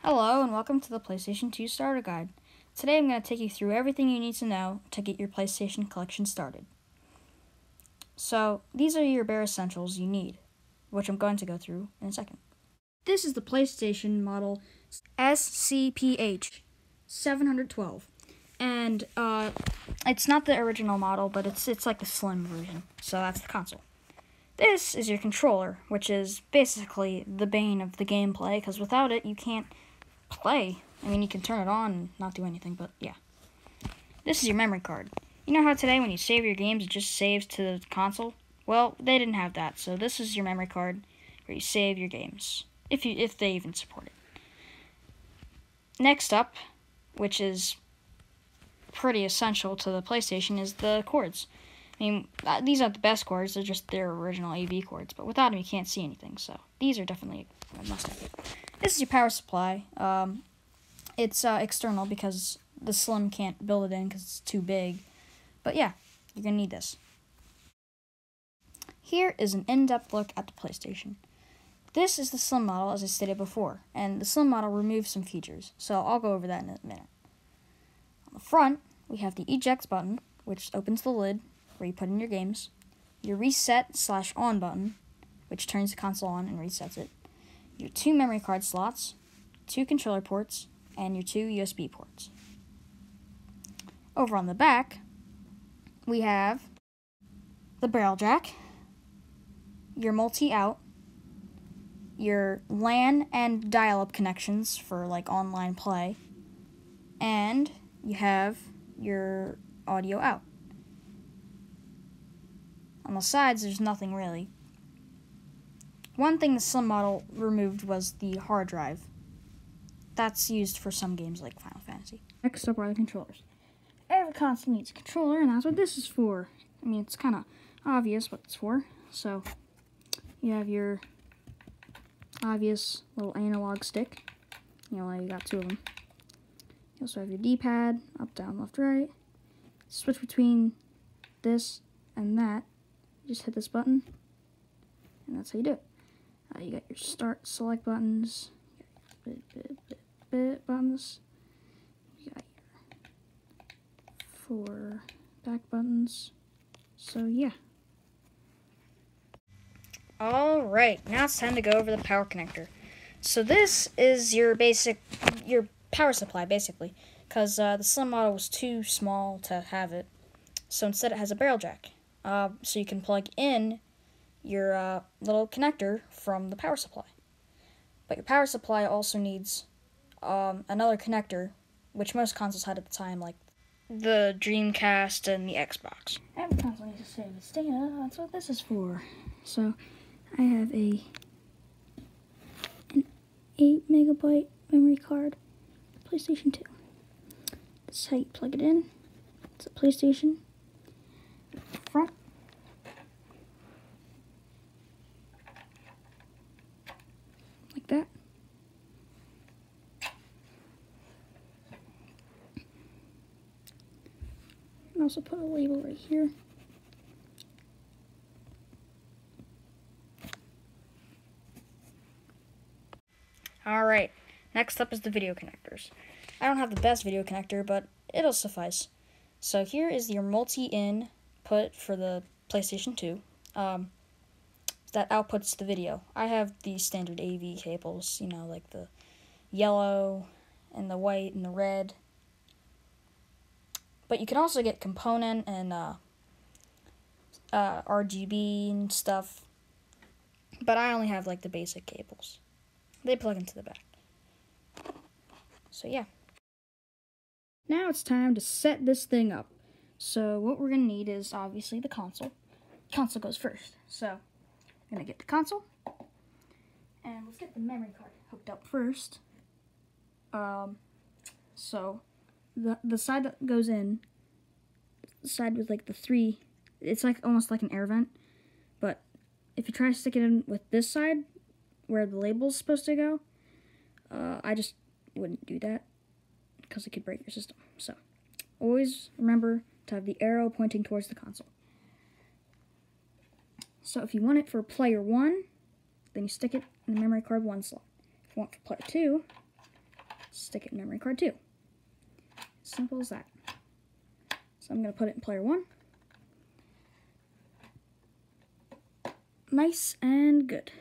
Hello and welcome to the PlayStation 2 Starter Guide. Today I'm going to take you through everything you need to know to get your PlayStation collection started. So these are your bare essentials you need, which I'm going to go through in a second. This is the PlayStation model SCPH 712, and it's not the original model, but it's like the slim version, so that's the console. This is your controller, which is basically the bane of the gameplay, because without it you can't play. I mean, you can turn it on and not do anything, but yeah. This is your memory card. You know how today when you save your games, it just saves to the console? Well, they didn't have that, so this is your memory card where you save your games, if they even support it. Next up, which is pretty essential to the PlayStation, is the cords. I mean, these aren't the best cords, they're just their original AV cords, but without them you can't see anything, so these are definitely a must-have. This is your power supply. It's external because the Slim can't build it in because it's too big, but yeah, you're going to need this. Here is an in-depth look at the PlayStation. This is the Slim model, as I stated before, and the Slim model removes some features, so I'll go over that in a minute. On the front, we have the eject button, which opens the lid, where you put in your games, your reset/on button, which turns the console on and resets it, your 2 memory card slots, 2 controller ports, and your 2 USB ports. Over on the back, we have the barrel jack, your multi-out, your LAN and dial-up connections for like online play, and you have your audio out. On the sides, there's nothing really. One thing the Slim model removed was the hard drive. That's used for some games like Final Fantasy. Next up are the controllers. Every console needs a controller, and that's what this is for. I mean, it's kind of obvious what it's for. So, you have your obvious little analog stick. You got 2 of them. You also have your D-pad, up, down, left, right. Switch between this and that. You just hit this button, and that's how you do it. You got your start, select buttons, you got your bit buttons, you got your 4 back buttons, so yeah. Alright, now it's time to go over the power connector. So this is your power supply, basically, because the Slim model was too small to have it, so instead it has a barrel jack. So you can plug in your little connector from the power supply. But your power supply also needs another connector, which most consoles had at the time, like the Dreamcast and the Xbox. Every console needs to save its data, that's what this is for. So I have an 8 megabyte memory card, PlayStation 2. This is how you plug it in. It's a PlayStation. Front. Like that. And also put a label right here. Alright, next up is the video connectors. I don't have the best video connector, but it'll suffice. So here is your multi-in put for the PlayStation 2 that outputs the video. I have the standard AV cables, like the yellow and the white and the red. But you can also get component and RGB and stuff. But I only have like the basic cables. They plug into the back. So yeah. Now it's time to set this thing up. So what we're going to need is obviously the console. Console goes first. So I'm going to get the console. And let's get the memory card hooked up first. So the side that goes in, the side with like the 3, it's like almost like an air vent. But if you try to stick it in with this side, where the label's supposed to go, I just wouldn't do that because it could break your system. So always remember to have the arrow pointing towards the console. So if you want it for player 1, then you stick it in the memory card 1 slot. If you want for player 2, stick it in memory card 2. Simple as that. So I'm going to put it in player 1. Nice and good.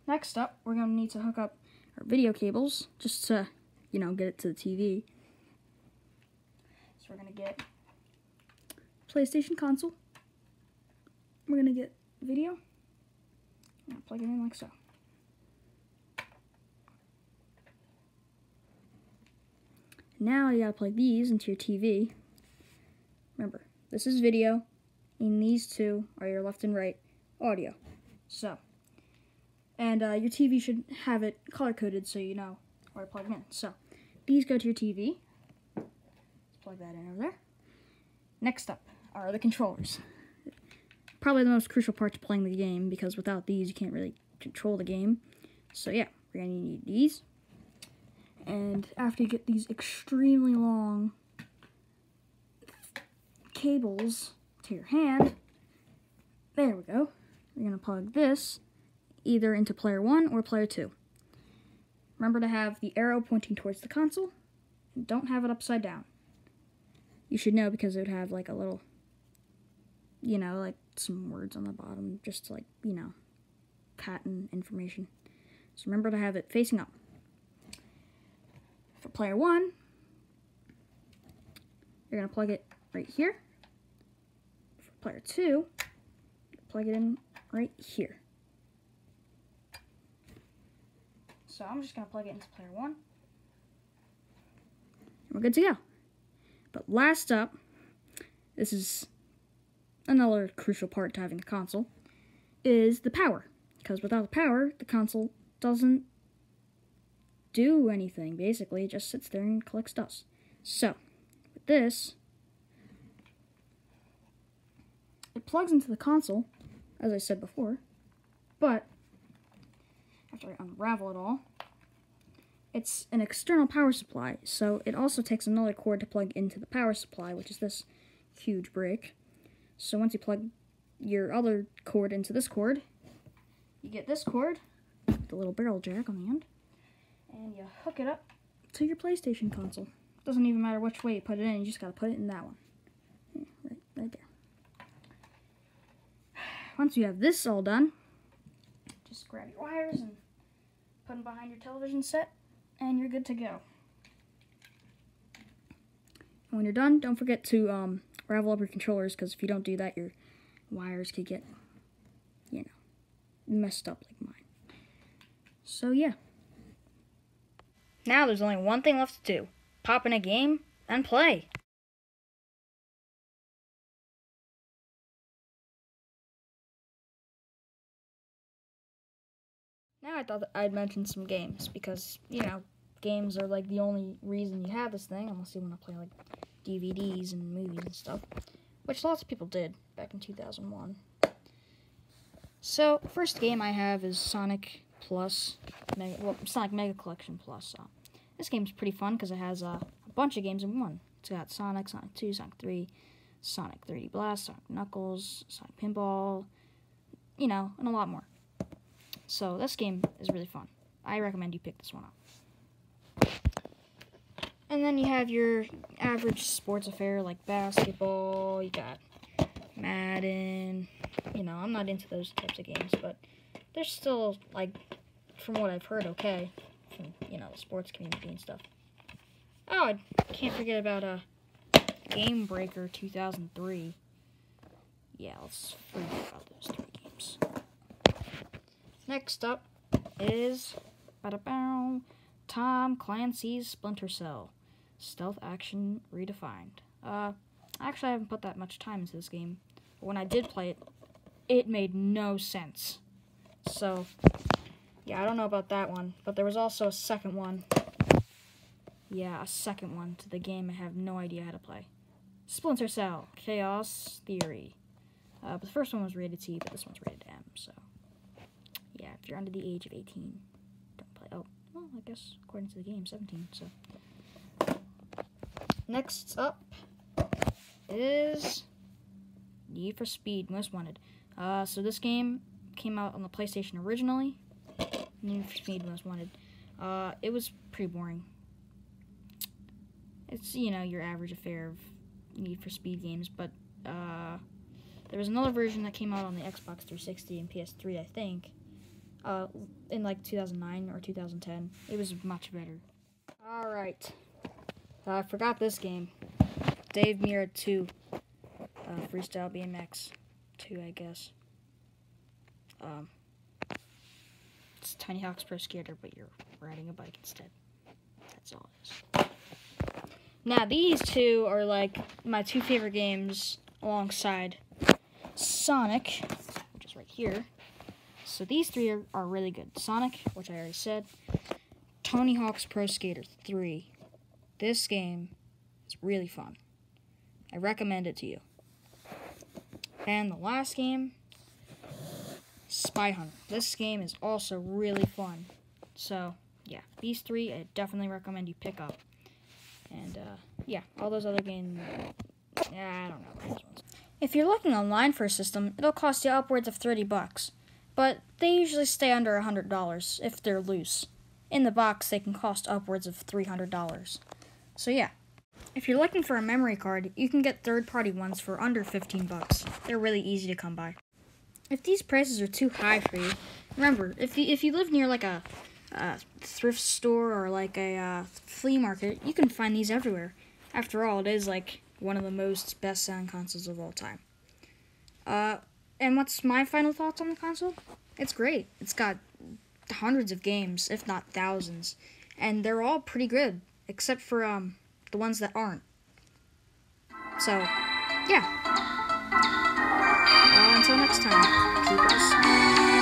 Next up, we're going to need to hook up our video cables just to, get it to the TV. So we're going to get PlayStation console. We're going to get video. I'm going to plug it in like so. Now you got to plug these into your TV. Remember, this is video, and these two are your left and right audio. So, and your TV should have it color-coded so you know where to plug it in. So, these go to your TV. Let's plug that in over there. Next up are the controllers. Probably the most crucial part to playing the game, because without these you can't really control the game. So yeah, we're going to need these. And after you get these extremely long cables to your hand, there we go. You're going to plug this either into player 1 or player 2. Remember to have the arrow pointing towards the console, and don't have it upside down. You should know, because it would have like a little, like some words on the bottom, just like, patent information. So remember to have it facing up. For player 1, you're going to plug it right here. For player 2, plug it in right here. So I'm just going to plug it into player 1. And we're good to go. But last up, this is another crucial part to having a console, is the power. Because without the power, the console doesn't do anything, basically. It just sits there and collects dust. So, with this, it plugs into the console, as I said before, but after I unravel it all, it's an external power supply, so it also takes another cord to plug into the power supply, which is this huge brick. So once you plug your other cord into this cord, you get this cord, with the little barrel jack on the end, and you hook it up to your PlayStation console. Doesn't even matter which way you put it in, you just gotta put it in that one. Yeah, right there. Once you have this all done, just grab your wires and put them behind your television set, and you're good to go. And when you're done, don't forget to ravel up your controllers, because if you don't do that, your wires could get, messed up like mine. So yeah. Now there's only one thing left to do. Pop in a game and play. Now I thought that I'd mention some games, because, games are like the only reason you have this thing, unless you want to play like DVDs and movies and stuff, which lots of people did back in 2001. So, first game I have is Sonic Plus, Sonic Mega Collection Plus. This game's pretty fun because it has a bunch of games in one. It's got Sonic, Sonic 2, Sonic 3, Sonic 3D Blast, Sonic Knuckles, Sonic Pinball, and a lot more. So this game is really fun. I recommend you pick this one up. And then you have your average sports affair like basketball, you got Madden. I'm not into those types of games, but they're still, from what I've heard, okay. From, the sports community and stuff. Oh, I can't forget about Game Breaker 2003. Yeah, let's forget about those 3 games. Next up is Tom Clancy's Splinter Cell. Stealth Action Redefined. Actually, I haven't put that much time into this game. But when I did play it, it made no sense. So, yeah, I don't know about that one. But there was also a second one. Yeah, a second one to the game I have no idea how to play. Splinter Cell, Chaos Theory. But the first one was rated T, but this one's rated M, so... yeah, if you're under the age of 18, don't play. Oh, well, I guess according to the game, 17, so... Next up is Need for Speed Most Wanted. So this game came out on the PlayStation originally. Need for Speed Most Wanted. It was pretty boring. It's, your average affair of Need for Speed games, but there was another version that came out on the Xbox 360 and PS3, I think, in like 2009 or 2010. It was much better. Alright. I forgot this game. Dave Mirra 2. Freestyle BMX 2, I guess. It's Tiny Hawk's Pro Skater, but you're riding a bike instead. That's all it is. Now, these two are like my two favorite games alongside Sonic, which is right here. So these three are really good. Sonic, which I already said. Tony Hawk's Pro Skater 3. This game is really fun. I recommend it to you. And the last game, Spy Hunter. This game is also really fun. So, yeah, these three I definitely recommend you pick up. And, yeah, all those other games, I don't know. Those ones. If you're looking online for a system, it'll cost you upwards of $30. But they usually stay under $100 if they're loose. In the box, they can cost upwards of $300. So, yeah. If you're looking for a memory card, you can get third-party ones for under $15. They're really easy to come by. If these prices are too high for you, remember, if you live near like a thrift store or like a flea market, you can find these everywhere. After all, it is like one of the most best-selling consoles of all time. And what's my final thoughts on the console? It's great. It's got hundreds of games, if not thousands, and they're all pretty good, except for the ones that aren't. So, yeah. Until next time, keep us.